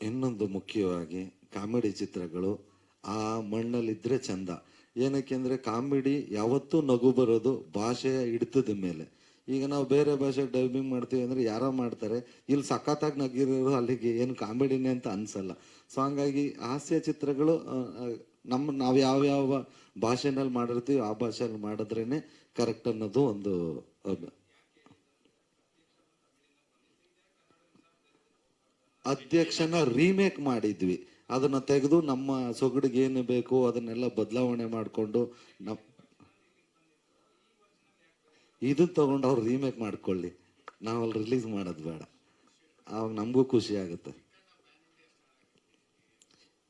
ಇನ್ನೊಂದು ಮುಖ್ಯವಾಗಿ ಕಾಮಿಡಿ ಚಿತ್ರಗಳು ಆ ಮಣ್ಣಲ್ಲಿದ್ರೆ ಚಂದ. ಏನಕ್ಕೆ ಅಂದ್ರೆ ಕಾಮಿಡಿ ಯಾವತ್ತೂ ನಗು ಬರೋದು ಭಾಷೆಯ ಹಿಡಿತದ ಮೇಲೆ. ಈಗ ನಾವು ಬೇರೆ ಭಾಷೆ ಡಬ್ಬಿಂಗ್ ಮಾಡ್ತೀವಿ ಅಂದ್ರೆ ಯಾರೋ ಮಾಡ್ತಾರೆ, ಇಲ್ಲಿ ಸಖತ್ತಾಗಿ ನಗಿರೋರು ಅಲ್ಲಿಗೆ ಏನು ಕಾಮಿಡಿನೇ ಅಂತ ಅನ್ಸಲ್ಲ. ಸೊ ಹಂಗಾಗಿ ಹಾಸ್ಯ ಚಿತ್ರಗಳು ನಾವು ಯಾವ ಭಾಷೆನಲ್ಲಿ ಮಾಡಿರ್ತೀವಿ ಆ ಭಾಷೆಯಲ್ಲಿ ಮಾಡಿದ್ರೇನೆ ಕರೆಕ್ಟ್ ಅನ್ನೋದು ಒಂದು ಅಧ್ಯಕ್ಷನ ರೀಮೇಕ್ ಮಾಡಿದ್ವಿ. ಅದನ್ನ ತೆಗೆದು ನಮ್ಮ ಸೊಗಡಿಗೆ ಏನು ಬೇಕು ಅದನ್ನೆಲ್ಲ ಬದಲಾವಣೆ ಮಾಡಿಕೊಂಡು ಇದನ್ನ ತಗೊಂಡು ಅವ್ರು ರೀಮೇಕ್ ಮಾಡ್ಕೊಳ್ಳಿ, ನಾವಲ್ಲಿ ರಿಲೀಸ್ ಮಾಡೋದು ಬೇಡ. ಅವಾಗ ನಮಗೂ ಖುಷಿ ಆಗುತ್ತೆ.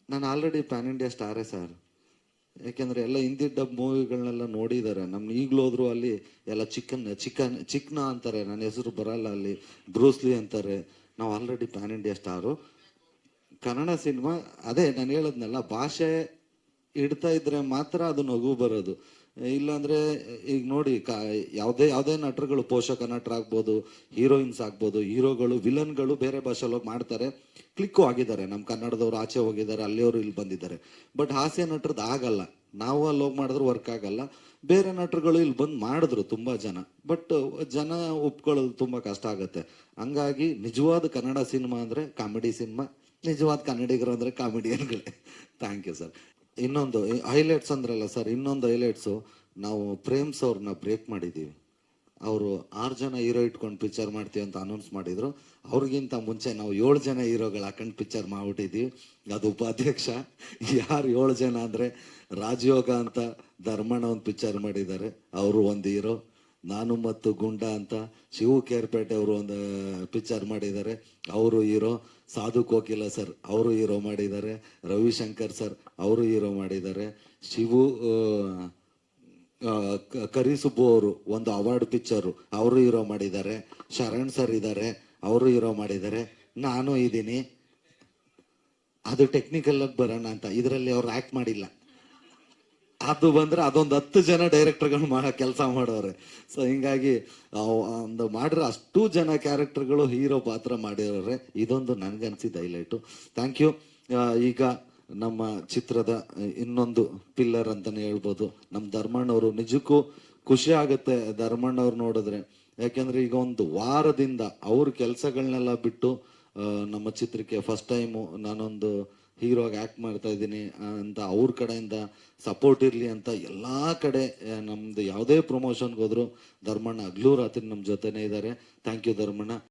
ನಾನು ಆಲ್ರೆಡಿ ಪ್ಯಾನ್ ಇಂಡಿಯಾ ಸ್ಟಾರೇ ಸರ್. ಯಾಕೆಂದ್ರೆ ಎಲ್ಲ ಹಿಂದಿ ಡಬ್ ಮೂವಿಗಳನ್ನೆಲ್ಲ ನೋಡಿದ್ದಾರೆ. ಈಗಲೂ ಹೋದ್ರು ಅಲ್ಲಿ ಎಲ್ಲ ಚಿಕ್ನ ಅಂತಾರೆ, ನನ್ನ ಹೆಸರು ಬರಲ್ಲ, ಅಲ್ಲಿ ಬ್ರೂಸ್ಲಿ ಅಂತಾರೆ. ನಾವು already PAN India star. Kannada cinema ಅದೇ ನಾನು ಹೇಳದ್ನಲ್ಲ, ಭಾಷೆ ಇಡ್ತಾ ಇದ್ರೆ ಮಾತ್ರ ಅದು ನಗು ಬರೋದು. ಇಲ್ಲಾಂದ್ರೆ ಈಗ ನೋಡಿ ಯಾವುದೇ ನಟರುಗಳು, ಪೋಷಕ ನಟರಾಗ್ಬೋದು, ಹೀರೋಯಿನ್ಸ್ ಆಗ್ಬೋದು, ಹೀರೋಗಳು ವಿಲನ್ಗಳು ಬೇರೆ ಭಾಷೆಯಲ್ಲಿ ಹೋಗಿ ಮಾಡ್ತಾರೆ, ಕ್ಲಿಕ್ಕು ಆಗಿದ್ದಾರೆ. ನಮ್ಮ ಕನ್ನಡದವ್ರು ಆಚೆ ಹೋಗಿದ್ದಾರೆ, ಅಲ್ಲಿಯವರು ಇಲ್ಲಿ ಬಂದಿದ್ದಾರೆ. ಬಟ್ ಹಾಸ್ಯ ನಟರದ್ದು ಆಗಲ್ಲ. ನಾವು ಅಲ್ಲಿ ಹೋಗಿ ಮಾಡಿದ್ರು ವರ್ಕ್ ಆಗಲ್ಲ. ಬೇರೆ ನಟರುಗಳು ಇಲ್ಲಿ ಬಂದು ಮಾಡಿದ್ರು ತುಂಬಾ ಜನ, ಬಟ್ ಜನ ಒಪ್ಕೊಳ್ಳೋದು ತುಂಬಾ ಕಷ್ಟ ಆಗುತ್ತೆ. ಹಂಗಾಗಿ ನಿಜವಾದ ಕನ್ನಡ ಸಿನಿಮಾ ಅಂದ್ರೆ ಕಾಮಿಡಿ ಸಿನಿಮಾ, ನಿಜವಾದ ಕನ್ನಡಿಗರು ಅಂದ್ರೆ ಕಾಮಿಡಿಯನ್ಗಳೇ. Thank you sir. ಇನ್ನೊಂದು ಹೈಲೈಟ್ಸ್ ಅಂದ್ರಲ್ಲ ಸರ್, ಇನ್ನೊಂದು ಹೈಲೈಟ್ಸು, ನಾವು ಪ್ರೇಮ್ಸ್ ಅವ್ರನ್ನ ಬ್ರೇಕ್ ಮಾಡಿದ್ದೀವಿ. ಅವರು 6 ಜನ ಹೀರೋ ಇಟ್ಕೊಂಡು ಪಿಕ್ಚರ್ ಮಾಡ್ತೀವಿ ಅಂತ ಅನೌನ್ಸ್ ಮಾಡಿದ್ರು. ಅವ್ರಿಗಿಂತ ಮುಂಚೆ ನಾವು 7 ಜನ ಹೀರೋಗಳು ಹಾಕೊಂಡು ಪಿಕ್ಚರ್ ಮಾಡ್ಬಿಟ್ಟಿದ್ದೀವಿ. ಅದು ಉಪಾಧ್ಯಕ್ಷ. ಯಾರು 7 ಜನ ಅಂದ್ರೆ, ರಾಜಯೋಗ ಅಂತ ಧರ್ಮಣ್ಣ ಒಂದು ಪಿಕ್ಚರ್ ಮಾಡಿದ್ದಾರೆ, ಅವರು ಒಂದು ಹೀರೋ. ನಾನು ಮತ್ತು ಗುಂಡ ಅಂತ ಶಿವು ಕೇರ್ಪೇಟೆ ಅವರು ಒಂದು ಪಿಕ್ಚರ್ ಮಾಡಿದ್ದಾರೆ, ಅವರು ಹೀರೋ. ಸಾಧು ಕೋಕಿಲ ಸರ್ ಅವರು ಹೀರೋ ಮಾಡಿದ್ದಾರೆ. ರವಿಶಂಕರ್ ಸರ್ ಅವರು ಹೀರೋ ಮಾಡಿದ್ದಾರೆ. ಶಿವು ಕರಿಸುಬ್ಬು ಅವರು ಒಂದು ಅವಾರ್ಡ್ ಪಿಕ್ಚರು, ಅವರು ಹೀರೋ ಮಾಡಿದ್ದಾರೆ. ಶರಣ್ ಸರ್ ಇದ್ದಾರೆ, ಅವರು ಹೀರೋ ಮಾಡಿದ್ದಾರೆ. ನಾನು ಇದ್ದೀನಿ. ಅದು ಟೆಕ್ನಿಕಲ್ ಆಗಿ ಬರೋಣ ಅಂತ, ಇದರಲ್ಲಿ ಅವ್ರು ಆಕ್ಟ್ ಮಾಡಿಲ್ಲ. ಅದು ಬಂದ್ರೆ ಅದೊಂದು 10 ಜನ ಡೈರೆಕ್ಟರ್ಗಳು ಕೆಲಸ ಮಾಡೋರೆ. ಸೊ ಹಿಂಗಾಗಿ ಒಂದು ಮಾಡಿರೋ ಅಷ್ಟು ಜನ ಕ್ಯಾರೆಕ್ಟರ್ಗಳು ಹೀರೋ ಪಾತ್ರ ಮಾಡಿರೋರೆ. ಇದೊಂದು ನನ್ಗನ್ಸಿದ ಹೈಲೈಟು. Thank you. ಈಗ ನಮ್ಮ ಚಿತ್ರದ ಇನ್ನೊಂದು ಪಿಲ್ಲರ್ ಅಂತಾನೆ ಹೇಳ್ಬೋದು, ನಮ್ಮ ಧರ್ಮಣ್ಣವರು. ನಿಜಕ್ಕೂ ಖುಷಿ ಆಗುತ್ತೆ ಧರ್ಮಣ್ಣವ್ರು ನೋಡಿದ್ರೆ. ಯಾಕೆಂದ್ರೆ ಈಗ ಒಂದು ವಾರದಿಂದ ಅವ್ರ ಕೆಲಸಗಳನ್ನೆಲ್ಲ ಬಿಟ್ಟು ನಮ್ಮ ಚಿತ್ರಕ್ಕೆ ಫಸ್ಟ್ ಟೈಮು ನಾನೊಂದು ಹೀರೋಗಿ ಆಕ್ಟ್ ಮಾಡ್ತಾ ಇದ್ದೀನಿ ಅಂತ ಅವ್ರ ಕಡೆಯಿಂದ ಸಪೋರ್ಟ್ ಇರ್ಲಿ ಅಂತ ಎಲ್ಲಾ ಕಡೆ ನಮ್ದು ಯಾವುದೇ ಪ್ರಮೋಷನ್ಗೆ ಹೋದ್ರು ಧರ್ಮಣ್ಣ ಹಗ್ಲು ರಾತ್ರಿ ನಮ್ಮ ಜೊತೆನೇ ಇದ್ದಾರೆ. Thank you Dharmanna.